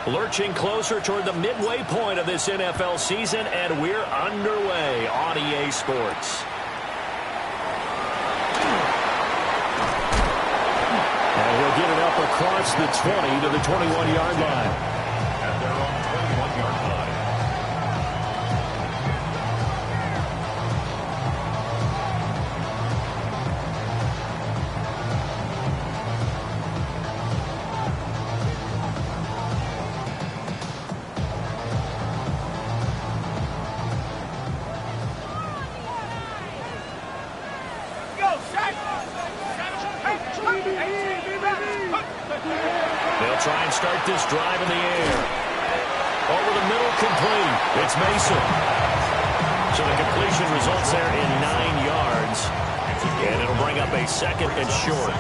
Lurching closer toward the midway point of this NFL season, and we're underway on EA Sports. And he'll get it up across the 20 to the 21-yard line. At their own 21-yard line. They'll try and start this drive in the air. Over the middle, complete. It's Mason. So the completion results there in 9 yards. And it'll bring up a second and short.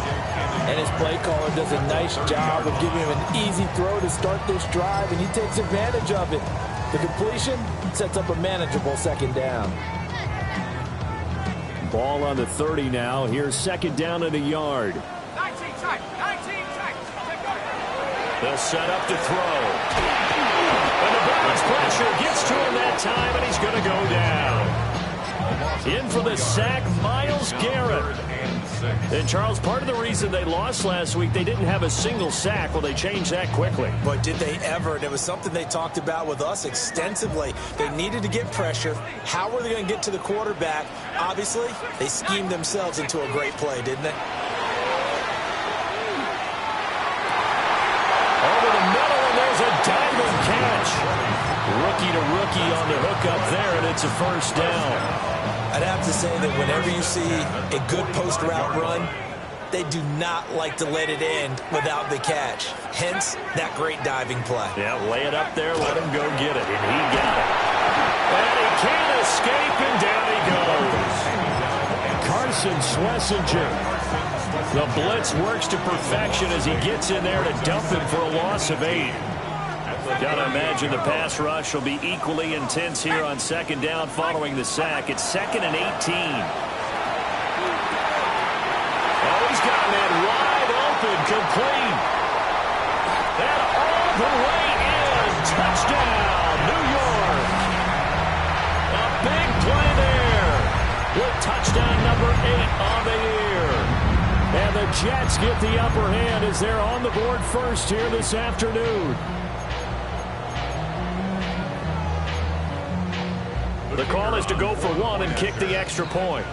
And his play caller does a nice job of giving him an easy throw to start this drive, and he takes advantage of it. The completion sets up a manageable second down. Ball on the 30 now. Here's second down and a yard. 19 tight. They'll set up to throw. And the Browns pressure gets to him that time, and he's going to go down. In for the sack, Myles Garrett. And, Charles, part of the reason they lost last week, they didn't have a single sack. Well, they changed that quickly. But did they ever? And it was something they talked about with us extensively. They needed to get pressure. How were they going to get to the quarterback? Obviously, they schemed themselves into a great play, didn't they? Over the middle, and there's a diving catch. Rookie to rookie on the hook up there, and it's a first down. I'd have to say that whenever you see a good post route run, they do not like to let it end without the catch. Hence, that great diving play. Yeah, lay it up there, let him go get it, and he got it. And he can't escape, and down he goes. Carson Schlesinger. The blitz works to perfection as he gets in there to dump him for a loss of 8. Gotta imagine the pass rush will be equally intense here on second down following the sack. It's 2nd and 18. Oh, he's got a man wide open, complete. And all the way in. Touchdown, New York. A big play there with touchdown number 8 on the year. And the Jets get the upper hand as they're on the board first here this afternoon. The call is to go for 1 and kick the extra point.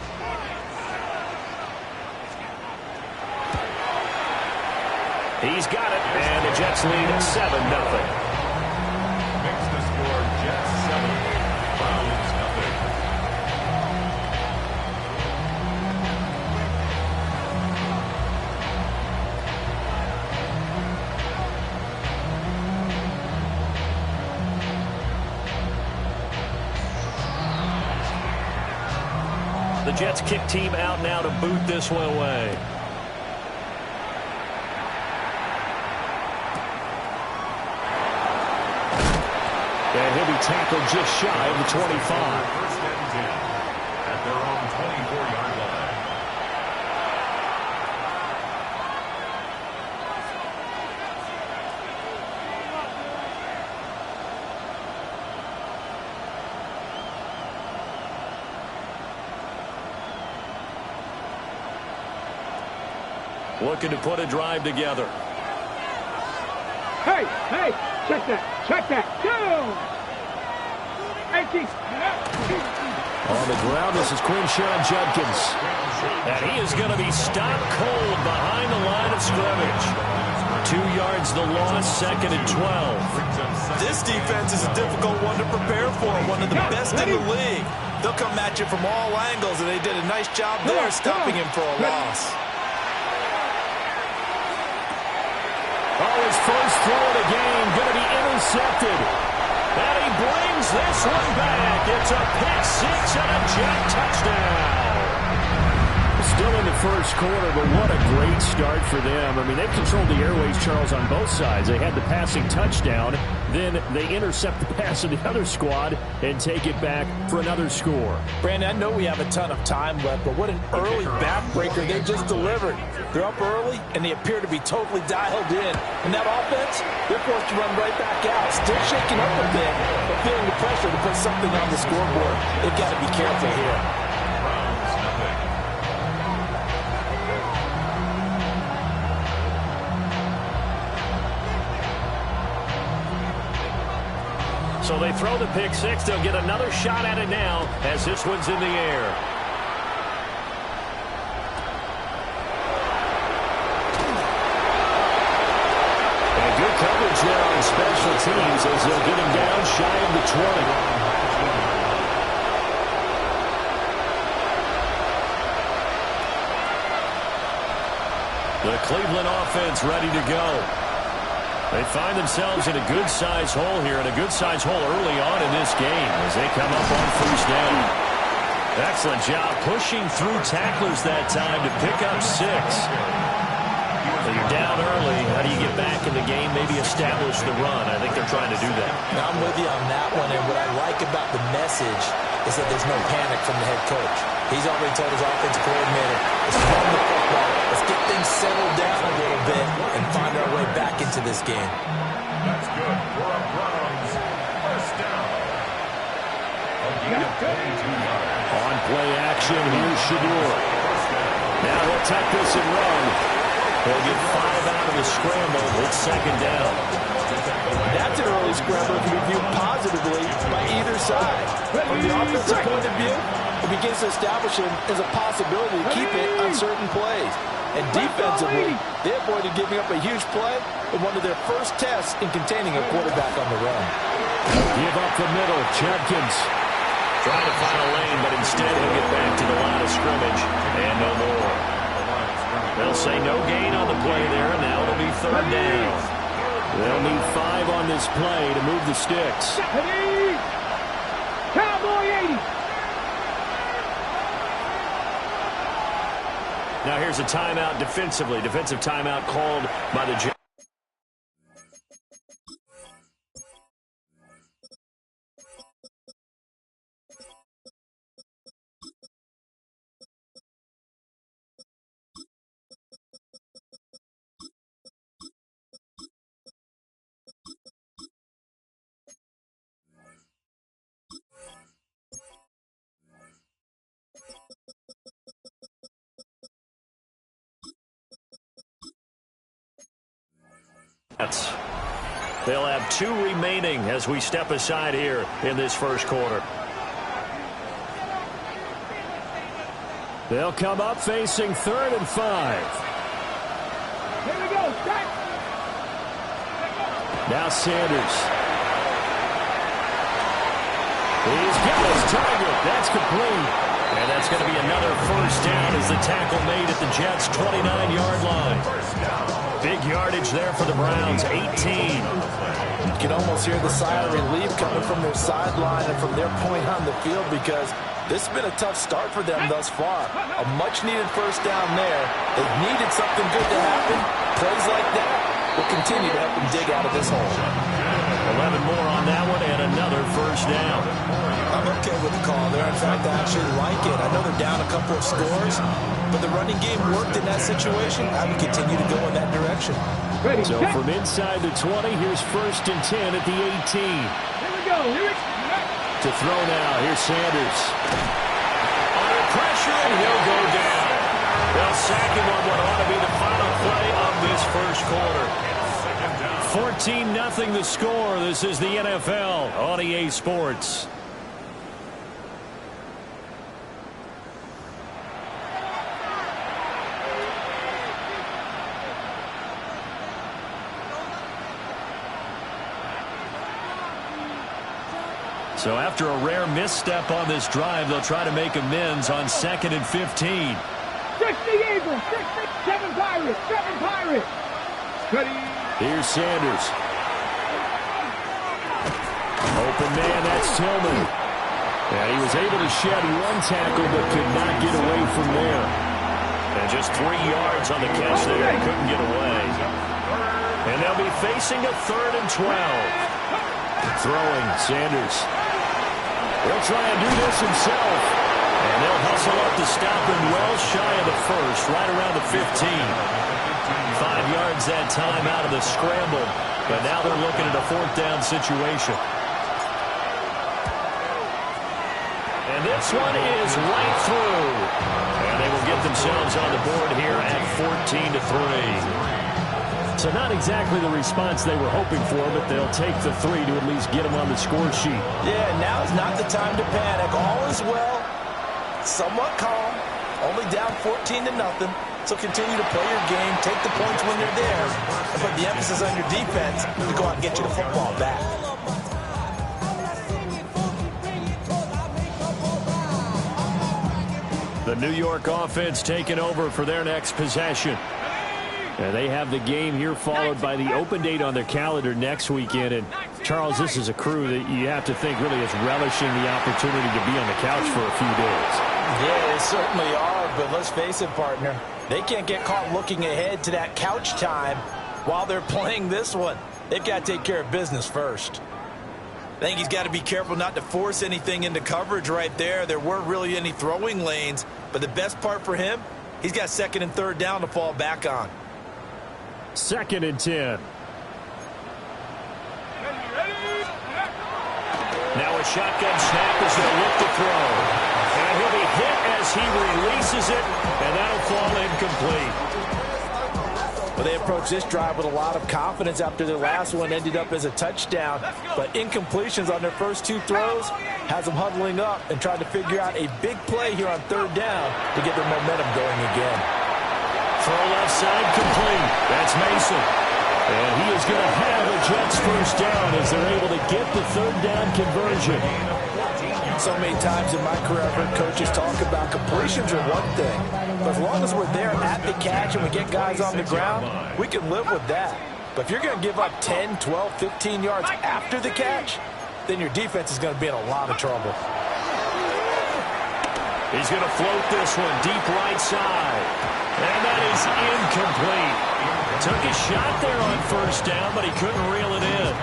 He's got it, and the Jets lead at 7-0. Makes the score Jets 7, Browns nothing. The Jets kick team out now to boot this one away. And he'll be tackled just shy of the 25. First and 10 at their own 24-yard line. Looking to put a drive together. Hey, check that. Go! 18. On the ground, this is Quinshon Judkins. And he is going to be stopped cold behind the line of scrimmage. 2 yards the loss, 2nd and 12. This defense is a difficult one to prepare for, one of the best in the league. They'll come at you from all angles, and they did a nice job there stopping him for a loss. Oh, his first throw of the game going to be intercepted. And he brings this one back. It's a pick 6 and a Jet touchdown. Still in the first quarter, but what a great start for them. I mean, they've controlled the airways, Charles, on both sides. They had the passing touchdown, then they intercept the pass of the other squad and take it back for another score. Brandon, I know we have a ton of time left, but what an early backbreaker they just delivered. They're up early, and they appear to be totally dialed in. And that offense, they're forced to run right back out. Still shaking up a bit, but feeling the pressure to put something on the scoreboard. They've got to be careful here. So they throw the pick six. They'll get another shot at it now as this one's in the air. And good coverage there on special teams as they'll get him down shy of the 20. The Cleveland offense ready to go. They find themselves in a good-sized hole here, and a good-sized hole early on in this game as they come up on first down. Excellent job pushing through tacklers that time to pick up 6. So you're down early. How do you get back in the game, maybe establish the run? I think they're trying to do that. Now I'm with you on that one, and what I like about the message is that there's no panic from the head coach. He's already told his offensive coordinator, let's run the football, let's get things settled down a little bit and find our way back into this game. That's good for a Browns first down. On play action, here's Shedeur. Now he'll tuck this and run. He'll get 5 out of the scramble. It's second down. That's an early scramble to be viewed positively by either side. From the offensive point of view, it begins to establish him as a possibility to keep it on certain plays. And defensively, they avoided giving up a huge play in one of their first tests in containing a quarterback on the run. Give up the middle. Judkins trying to find a lane, but instead he'll get back to the line of scrimmage and no more. They'll say no gain on the play there, and now it'll be third down. They'll need 5 on this play to move the sticks. Cowboy 80. Now here's a timeout defensively. Defensive timeout called by the Jets. They'll have 2 remaining as we step aside here in this first quarter. They'll come up facing 3rd and 5. Here we go. Strike. Now Sanders. He's got his target. That's complete. And that's going to be another first down as the tackle made at the Jets' 29-yard line. Big yardage there for the Browns, 18. You can almost hear the sigh of relief coming from their sideline and from their point on the field because this has been a tough start for them thus far. A much-needed first down there. They've needed something good to happen. Plays like that will continue to help them dig out of this hole. 11 more on that one and another first down. I'm okay with the call there. In fact, I actually like it. I know they're down a couple of scores, but the running game worked in that situation. I would continue to go in that direction. Ready. So Set. from inside the 20, here's 1st and 10 at the 18. Here we go. Here we go. To throw now, here's Sanders. Under pressure, and he'll go down. They'll sack him on what ought to be the final play of this first quarter. 14-0 the score. This is the NFL on EA Sports. So after a rare misstep on this drive, they'll try to make amends on 2nd and 15. 60 Eagles. 7 Pirates. 7 Pirates. Ready. Here's Sanders. Open man, that's Tillman. And he was able to shed one tackle but could not get away from there. And just 3 yards on the catch there. Couldn't get away. And they'll be facing a 3rd and 12. Throwing, Sanders. He'll try and do this himself. And they'll hustle up to stop him well shy of the first, right around the 15. 5 yards that time out of the scramble. But now they're looking at a 4th down situation. And this one is right through. And they will get themselves on the board here at 14-3. So not exactly the response they were hoping for, but they'll take the 3 to at least get them on the score sheet. Yeah, now's not the time to panic. All is well. Somewhat calm. Only down 14-0. So continue to play your game. Take the points when they're there. And put the emphasis on your defense to go out and get you the football back. The New York offense taking over for their next possession. And they have the game here followed by the open date on their calendar next weekend. And, Charles, this is a crew that you have to think really is relishing the opportunity to be on the couch for a few days. Yeah, they certainly are, but let's face it, partner. They can't get caught looking ahead to that couch time while they're playing this one. They've got to take care of business first. I think he's got to be careful not to force anything into coverage right there. There weren't really any throwing lanes, but the best part for him, he's got 2nd and 3rd down to fall back on. 2nd and 10. Now a shotgun snap as they look to throw. And he'll be hit as he releases it, and that'll fall incomplete. Well, they approached this drive with a lot of confidence after their last one ended up as a touchdown. But incompletions on their first 2 throws has them huddling up and trying to figure out a big play here on 3rd down to get their momentum going again. Throw left side complete. That's Mason. And he is going to have the Jets first down as they're able to get the 3rd down conversion. So many times in my career, I've heard coaches talk about completions are one thing. But as long as we're there at the catch and we get guys on the ground, we can live with that. But if you're going to give up 10, 12, 15 yards after the catch, then your defense is going to be in a lot of trouble. He's going to float this one deep right side. And that is incomplete. Took a shot there on 1st down, but he couldn't reel it in.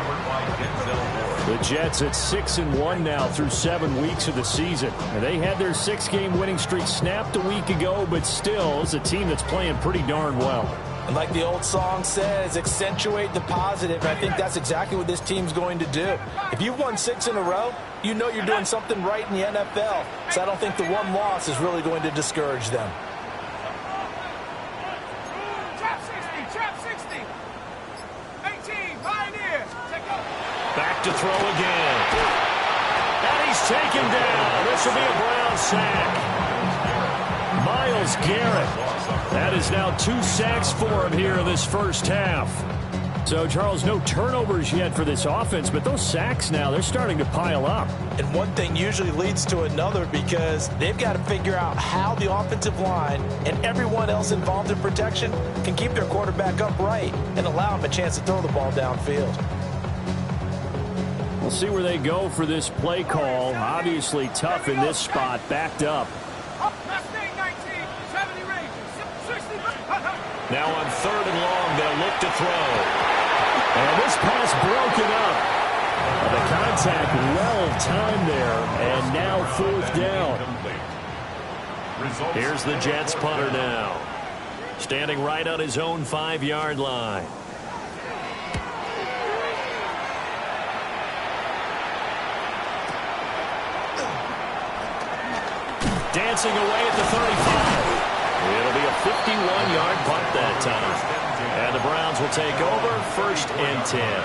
The Jets at 6-1 now through 7 weeks of the season. And they had their 6-game winning streak snapped a week ago, but still is a team that's playing pretty darn well. And like the old song says, accentuate the positive. I think that's exactly what this team's going to do. If you've won 6 in a row, you know you're doing something right in the NFL. So I don't think the one loss is really going to discourage them. Back to throw again. And he's taken down. This will be a Brown sack. Myles Garrett. That is now 2 sacks for him here in this first half. So, Charles, no turnovers yet for this offense, but those sacks now, they're starting to pile up. And one thing usually leads to another because they've got to figure out how the offensive line and everyone else involved in protection can keep their quarterback upright and allow him a chance to throw the ball downfield. We'll see where they go for this play call. Obviously tough in this spot, backed up. Now on 3rd and long, they'll look to throw. And this pass broken up. The contact well timed there, and now 4th down. Here's the Jets punter now. Standing right on his own 5-yard line. Dancing away at the 35. It'll be a 51-yard punt that time. And the Browns will take over 1st and 10.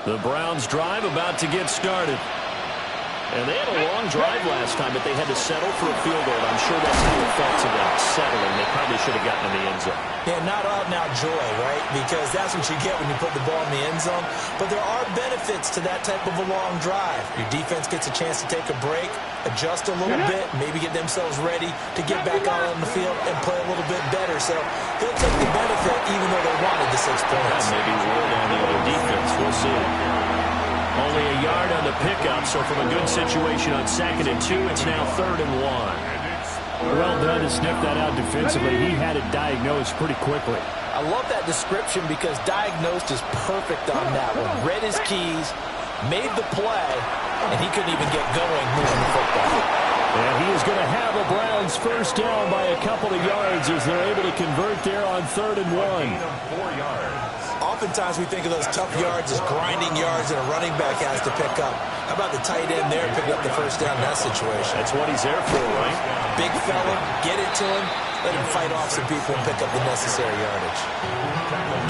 The Browns drive about to get started. And they had a long drive last time, but they had to settle for a field goal. I'm sure that's the effects of them settling. They probably should have gotten in the end zone. Yeah, not out and out joy, right? Because that's what you get when you put the ball in the end zone. But there are benefits to that type of a long drive. Your defense gets a chance to take a break, adjust a little bit, maybe get themselves ready to get back out on the field and play a little bit better. So he'll take the benefit even though they wanted the 6 points. Yeah, maybe roll down the other defense. We'll see. Only a yard on the pickup, so from a good situation on 2nd and 2, it's now 3rd and 1. Well done to sniff that out defensively. He had it diagnosed pretty quickly. I love that description because diagnosed is perfect on that one. Read his keys, made the play, and he couldn't even get going moving the football. And he is going to have a Browns first down by a couple of yards as they're able to convert there on 3rd and 1. 4 yards. Oftentimes we think of those tough yards as grinding yards that a running back has to pick up. How about the tight end there picking up the first down in that situation? That's what he's there for, right? Big fella, get it to him, let him fight off some people and pick up the necessary yardage.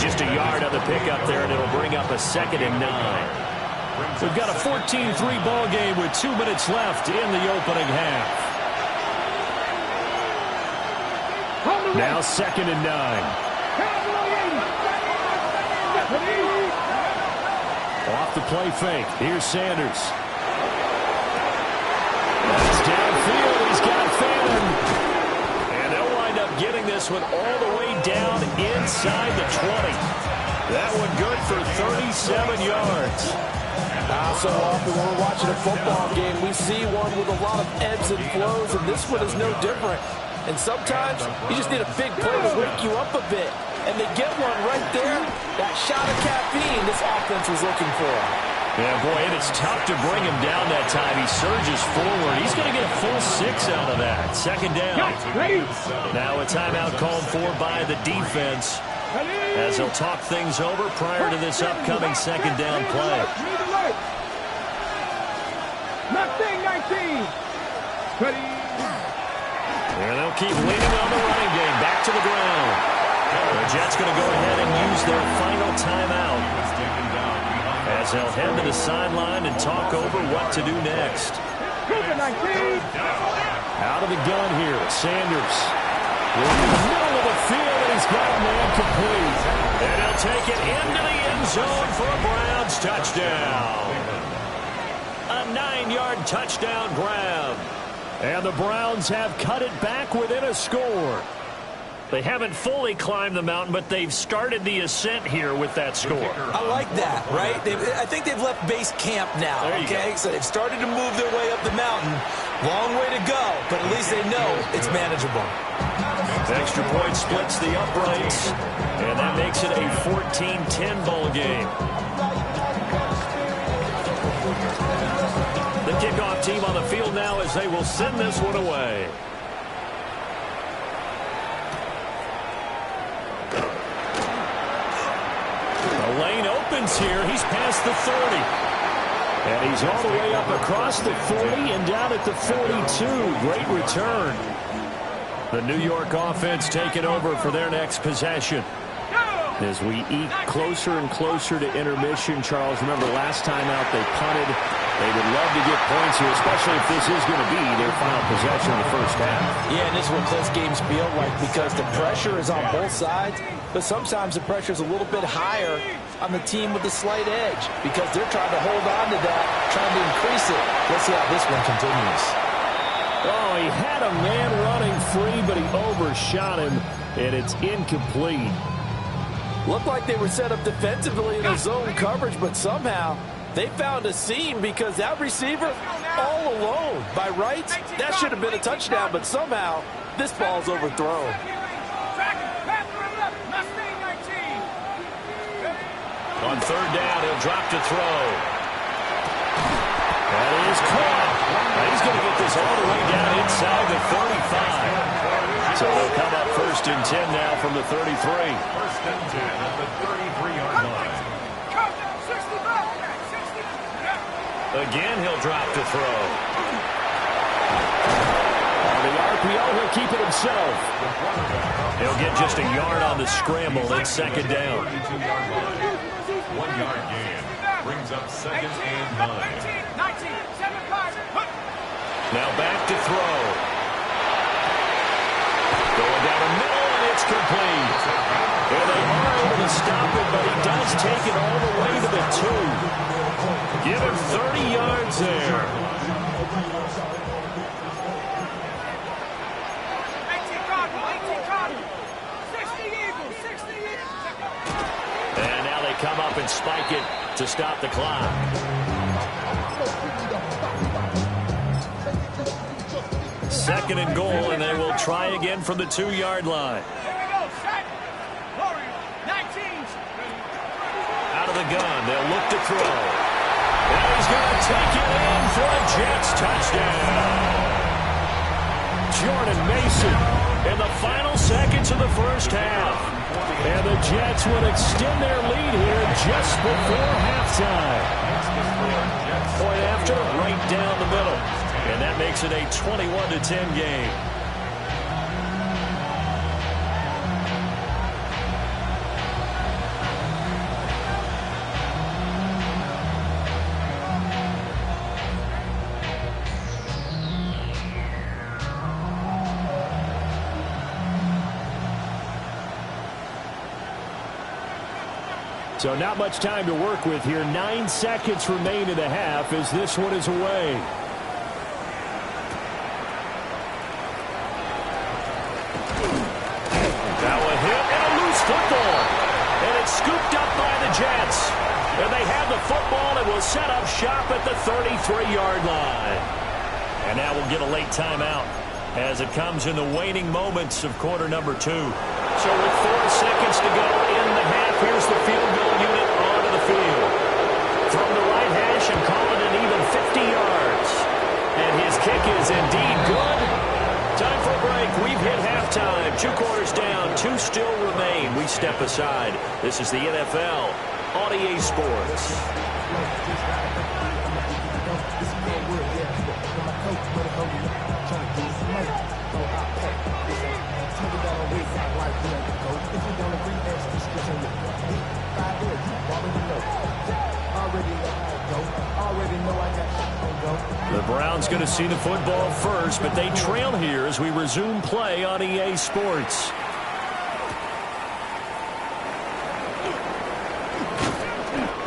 Just a yard on the pickup there, and it'll bring up a 2nd and 9. We've got a 14-3 ball game with 2 minutes left in the opening half. Now 2nd and 9. Off the play fake. Here's Sanders. That's downfield. He's got Phantom. And they'll wind up getting this one all the way down inside the 20. That one good for 37 yards. So often when we're watching a football game, we see one with a lot of ebbs and flows, and this one is no different. And sometimes you just need a big play to wake you up a bit. And they get one right there. That shot of caffeine this offense was looking for. Yeah, boy, and it's tough to bring him down that time. He surges forward. He's going to get a full 6 out of that. 2nd down. Now a timeout called for by the defense as they'll talk things over prior to this upcoming 2nd down play. Mustang 19. And they'll keep leaning on the running game. Back to the ground. The Jets going to go ahead and use their final timeout as they'll head to the sideline and talk over what to do next. Out of the gun here, Sanders. In the middle of the field, and he's got a man complete. And he'll take it into the end zone for a Browns touchdown. A 9-yard touchdown grab. And the Browns have cut it back within a score. They haven't fully climbed the mountain, but they've started the ascent here with that score. I like that, right? I think they've left base camp now, okay? So they've started to move their way up the mountain. Long way to go, but at least they know it's manageable. The extra point splits the uprights, and that makes it a 14-10 ball game. The kickoff team on the field now as they will send this one away. The lane opens here. He's past the 30. And he's all the way up across the 40 and down at the 42. Great return. The New York offense taking over for their next possession. As we eke closer and closer to intermission, Charles, remember last time out they punted. They would love to get points here, especially if this is going to be their final possession of the first half. Yeah, and this is what close games feel like because the pressure is on both sides, but sometimes the pressure is a little bit higher on the team with the slight edge because they're trying to hold on to that, trying to increase it. Let's see how this one continues. Oh, he had a man running free, but he overshot him, and it's incomplete. Looked like they were set up defensively in a zone coverage, but somehow they found a seam because that receiver all alone. By rights, that should have been a touchdown, but somehow this ball's overthrown. On 3rd down, he'll drop to throw. That is caught. Now he's going to get this all the way down inside the 35. So they'll come up 1st and 10 now from the 33. 1st and 10 at the 33-yard line. Again, he'll drop to throw. On the RPO, he'll keep it himself. He'll get just a yard on the scramble at 2nd down. 32-yard line. 1 yard gain. Brings up 2nd and 9. Now back to throw. Going down the middle, and it's complete. And they are able to stop it, but he does take it all the way to the 2. Give him 30 yards there. And now they come up and spike it to stop the clock. Second and goal, and they will try again from the 2-yard line. Out of the gun, they'll look to throw. And he's going to take it in for a Jets touchdown. Jordan Mason in the final seconds of the first half. And the Jets would extend their lead here just before halftime. Point after, right down the middle. And that makes it a 21-10 game. So not much time to work with here. 9 seconds remain in the half as this one is away. Now a hit and a loose football. And it's scooped up by the Jets. And they have the football and will set up shop at the 33-yard line. And now we'll get a late timeout as it comes in the waning moments of quarter number 2. So with 4 seconds to go in the half, here's the field goal unit onto the field. From the right hash and call it an even 50 yards. And his kick is indeed good. Time for a break. We've hit halftime. 2 quarters down. 2 still remain. We step aside. This is the NFL on EA Sports. The Browns going to see the football first, but they trail here as we resume play on EA Sports.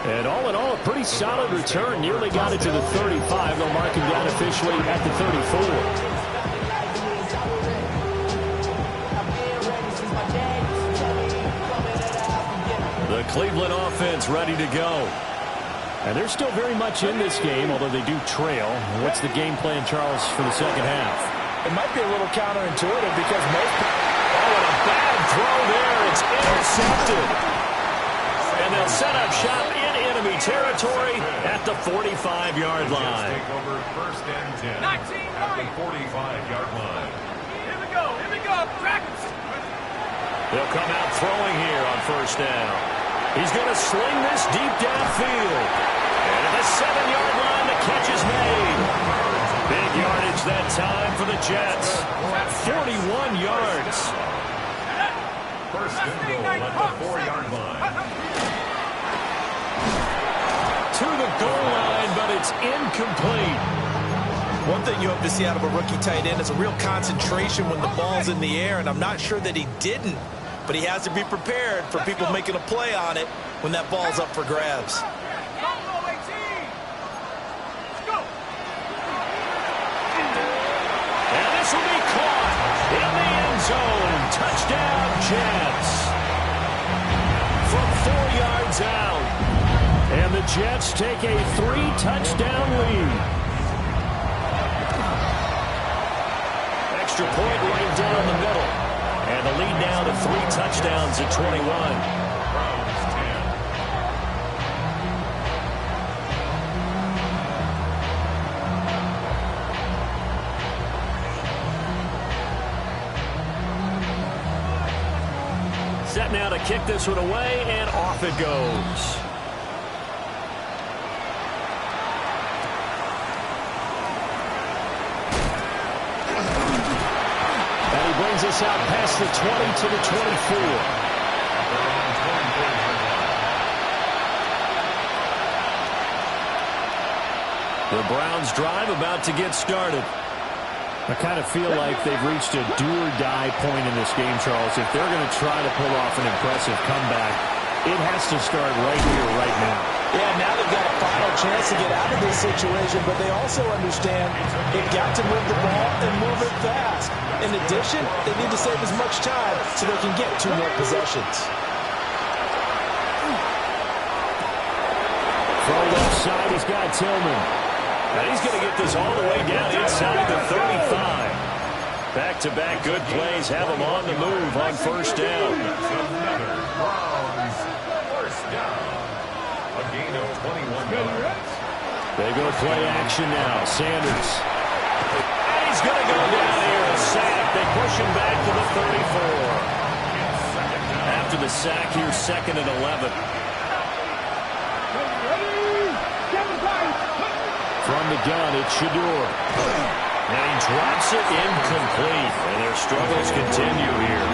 And all in all, a pretty solid return. Nearly got it to the 35. They'll mark him down officially at the 34. The Cleveland offense ready to go. And they're still very much in this game, although they do trail. What's the game plan, Charles, for the second half? It might be a little counterintuitive because most... Oh, and a bad throw there. It's intercepted. And they'll set up shop in enemy territory at the 45-yard line. Take over first and 10 at the 45-yard line. Here we go, practice. They'll come out throwing here on first down. He's going to sling this deep downfield. And at the 7-yard line, the catch is made. Big yardage that time for the Jets. 41 yards. First and goal at the 4-yard line. To the goal line, but it's incomplete. One thing you hope to see out of a rookie tight end is a real concentration when the ball's in the air, and I'm not sure that he didn't. But he has to be prepared for people making a play on it when that ball's up for grabs. And this will be caught in the end zone. Touchdown, Jets. From 4 yards out. And the Jets take a 3-touchdown lead. Extra point right down the middle. And the lead now to 3 touchdowns at 21. Browns 10. Set now to kick this one away, and off it goes. Brings us out past the 20 to the 24. The Browns drive about to get started. I kind of feel like they've reached a do-or-die point in this game, Charles. If they're going to try to pull off an impressive comeback, it has to start right here, right now. Yeah, now they've got a final chance to get out of this situation, but they also understand they've got to move the ball and move it fast. In addition, they need to save as much time so they can get 2 more possessions. From left side, he's got Tillman. And he's going to get this all the way down inside the 35. Back-to-back good plays have him on the move on first down. Another Browns first down. A gain of 21 yards. They go play action now. Sanders. And he's going to go down here. A sack. They push him back to the 34. After the sack, here's 2nd and 11. From the gun, it's Shedeur. And he drops it incomplete. And their struggles continue here.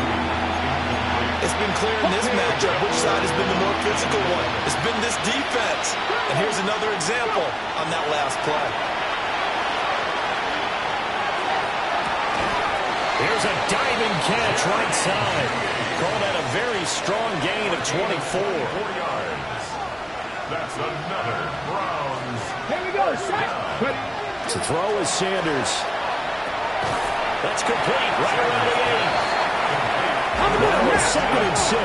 It's been clear in this matchup which side has been the more physical one. It's been this defense. And here's another example on that last play. Here's a diving catch right side. Call that a very strong gain of 24. 4 yards. That's another Browns. Here we go, set. To throw is Sanders. That's complete. Right around the 8. Now it's 2nd and 6. 4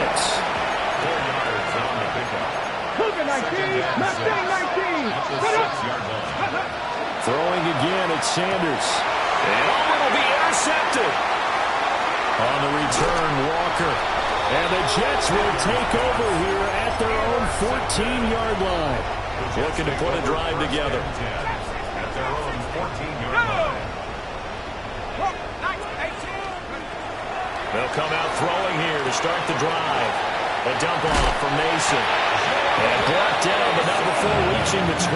yards on the pickup. Look at 19, left down 19. At the 6-yard line. Throwing again, it's Sanders. And it'll be intercepted. On the return, Walker. And the Jets will take over here at their own 14-yard line. Looking to put a drive together. At their own 14-yard line. They'll come out throwing here to start the drive. A dump off from Mason. And brought down, but not before reaching the 25.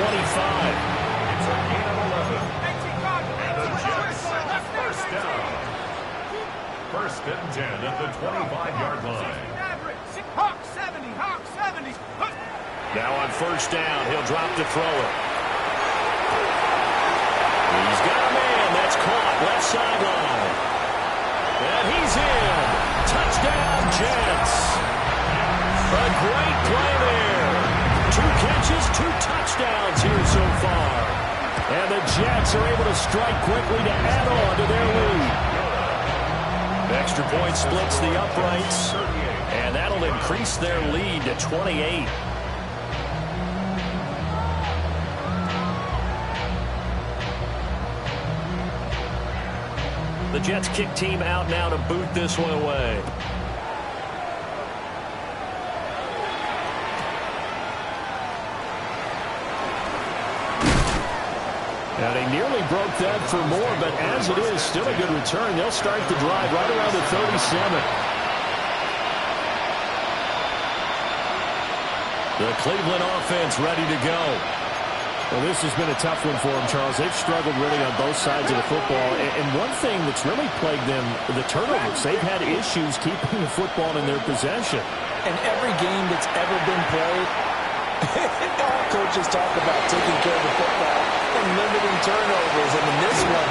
It's a gain of 11. And the Jets first down. 1st and 10 at the 25-yard line. Hawk 70, Hawk 70. Now on first down, he'll drop to throw it. He's got a man. That's caught left sideline. And he's in. Touchdown, Jets. A great play there. 2 catches, 2 touchdowns here so far. And the Jets are able to strike quickly to add on to their lead. Extra point splits the uprights. And that'll increase their lead to 28. The Jets kick team out now to boot this one away. Now they nearly broke that for more, but as it is, still a good return. They'll start the drive right around the 37. The Cleveland offense ready to go. Well, this has been a tough one for them, Charles. They've struggled really on both sides of the football. And one thing that's really plagued them, the turnovers. They've had issues keeping the football in their possession. In every game that's ever been played, all coaches talk about taking care of the football and limiting turnovers. And in this one,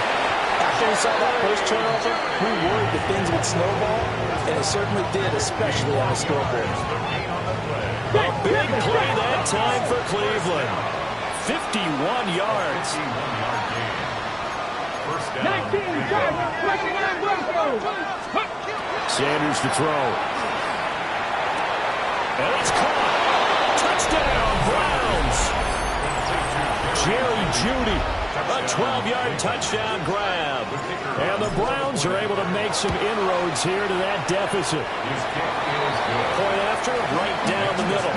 after we saw that first turnover, we worried that things would snowball, and it certainly did, especially on the scoreboard. A big play that time for Cleveland. 51 yards. 51-yard gain. First down. 19, 29, Broncos. Sanders to throw. And it's caught. Touchdown, Browns. Jerry Jeudy, a 12-yard touchdown grab. And the Browns are able to make some inroads here to that deficit. His kick is good. Point after, right down the middle.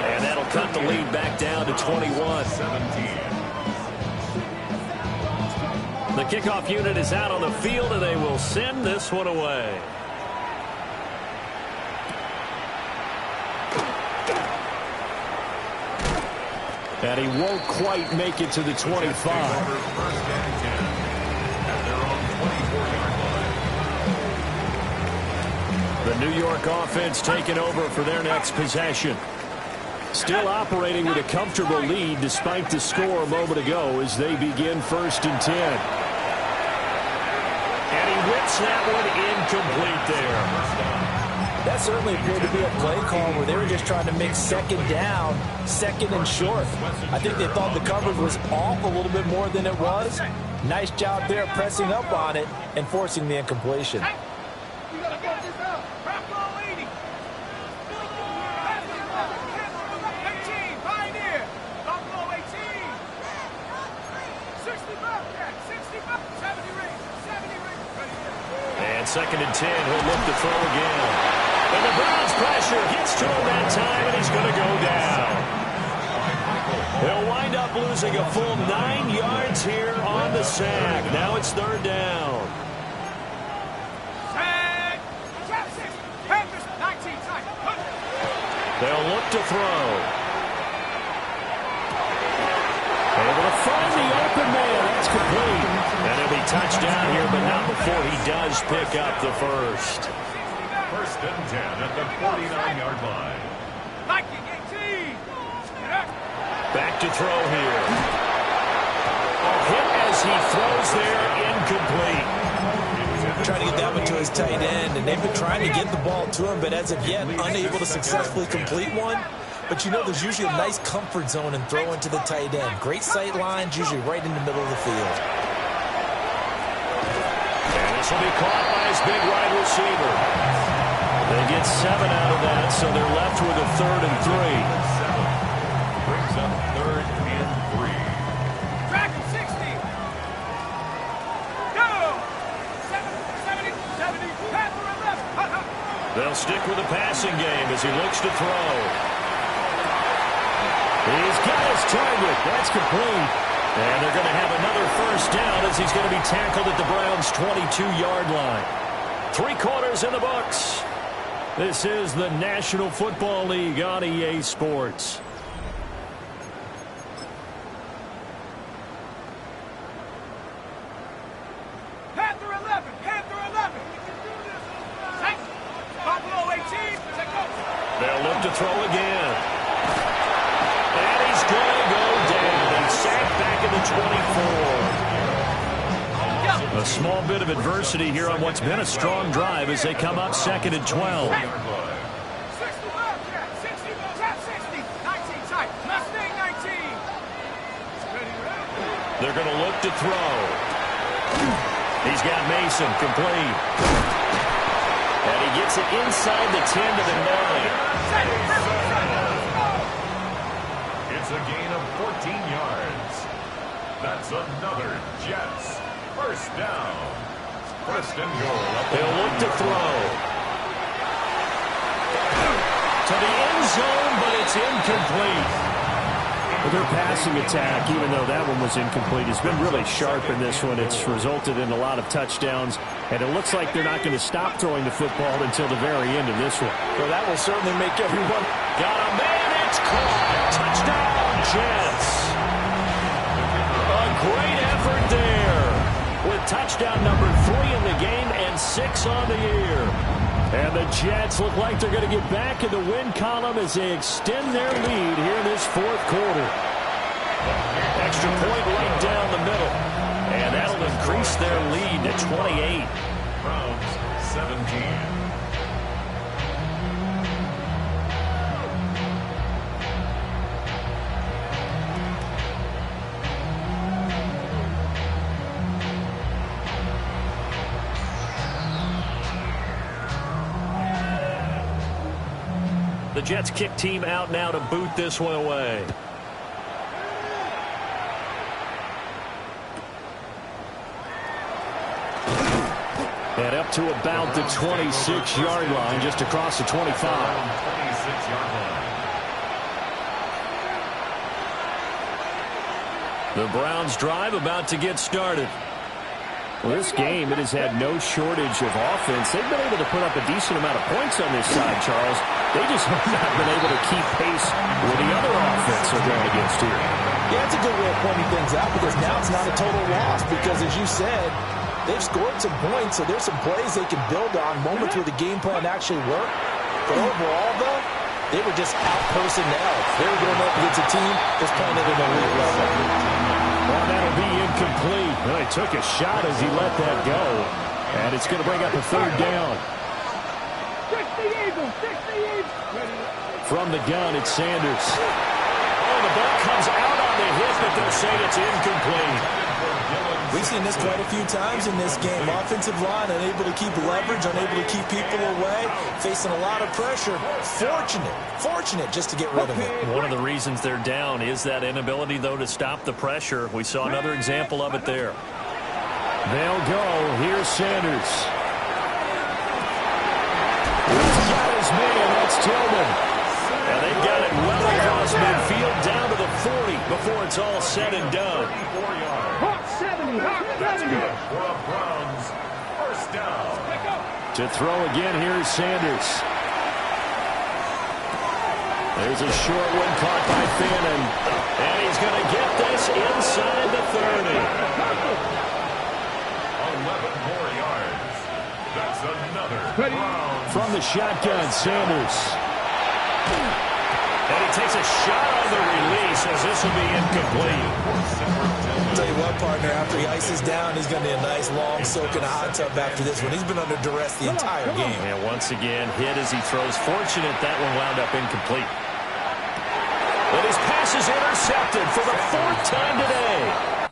And that'll cut the lead back down to 21. 17. The kickoff unit is out on the field, and they will send this one away. And he won't quite make it to the 25. First and 10 at their own 24-yard line. The New York offense taking over for their next possession. Still operating with a comfortable lead despite the score a moment ago as they begin 1st and 10. And he whips that one incomplete there. That certainly appeared to be a play call where they were just trying to make 2nd down, 2nd and short. I think they thought the coverage was off a little bit more than it was. Nice job there pressing up on it and forcing the incompletion. You gotta get this up. Buffalo 80. 18, Pioneer. Buffalo 18. 60 Bobcat, 60 Bobcat, 70 rings, 70 rings. And 2nd and 10, he'll look to throw again. And the Browns pressure gets to him that time, and he's going to go down. He'll wind up losing a full 9 yards here on the sack. Now it's 3rd down. Sack. Trap 6. Panthers 19. Tight. They'll look to throw. Able to find the open man. That's complete. And he'll be touchdown here, but not before he does pick up the first. 1st and 10 at the 49-yard line. Viking 18. Back to throw here. Hit as he throws there, incomplete. Trying to get that one to his tight end, and they've been trying to get the ball to him, but as of yet, unable to successfully complete one. But you know there's usually a nice comfort zone in throwing to the tight end. Great sight lines, usually right in the middle of the field. And this will be caught by his big wide receiver. They get 7 out of that, so they're left with a 3rd and 3. Brings up 3rd and 3. Track 60. Go. 70, 70. Panther 11. They'll stick with the passing game as he looks to throw. He's got his target. That's complete. And they're going to have another 1st down as he's going to be tackled at the Browns' 22-yard line. 3 quarters in the books. This is the National Football League on EA Sports. Panther 11. Panther 11. Sack. Buffalo 18. Take over. They'll look to throw again. And he's going to go down. He's sacked back at the 24. A small bit of adversity here on what's been a strong drive as they come up 2nd and 12. 60 Bobcat. 60. Trap 60. 19 tight. Mustang 19. They're going to look to throw. He's got Mason complete. And he gets it inside the 10 to the 9. It's a gain of 14 yards. That's another Jets 1st down. 1st and goal. They'll look to throw. To the end zone, but it's incomplete. Well, their passing attack, even though that one was incomplete, has been really sharp in this one. It's resulted in a lot of touchdowns, and it looks like they're not going to stop throwing the football until the very end of this one. Well, that will certainly make everyone... Got a man, it's caught. Touchdown, Jets. A great effort there, with touchdown number 3 in the game and 6 on the year. And the Jets look like they're going to get back in the win column as they extend their lead here in this 4th quarter. Extra point right down the middle. And that'll increase their lead to 28. Browns 17. The Jets kick team out now to boot this one away. And up to about the 26-yard line, just across the 25. 26-yard line. The Browns drive about to get started. Well, this game, it has had no shortage of offense. They've been able to put up a decent amount of points on this side, Charles. They just have not been able to keep pace with the other offense they're going against here. Yeah, it's a good way of pointing things out because now it's not a total loss because, as you said, they've scored some points, so there's some plays they can build on, moments where the game plan actually worked. But overall, though, They were just out-personnel. They were going up against a team that's playing at an elite level. Well, that'll be incomplete. Well, he took a shot as he let that go. And it's going to bring up a third down. From the gun, it's Sanders. Oh, the ball comes out on the hit, but they'll say it's incomplete. We've seen this quite a few times in this game. Offensive line unable to keep leverage, unable to keep people away, facing a lot of pressure. Fortunate just to get rid of it. One of the reasons they're down is that inability, though, to stop the pressure. We saw another example of it there. They'll go. Here's Sanders. He's got his man. That's Tillman. And they've got it well across midfield down to the 40 before it's all said and done. 34 yards. 70. That's good for a Browns first down. To throw again, here's Sanders. There's a short one caught by Fannin. And he's going to get this inside the 30. 11 more yards. That's another Browns. From the shotgun, Sanders. And he takes a shot on the release as this will be incomplete. I'll tell you what, partner, after he ices down, he's going to need a nice long soak in a hot tub after this one. He's been under duress the entire game. And once again, hit as he throws. Fortunate that one wound up incomplete. But his pass is intercepted for the 4th time today.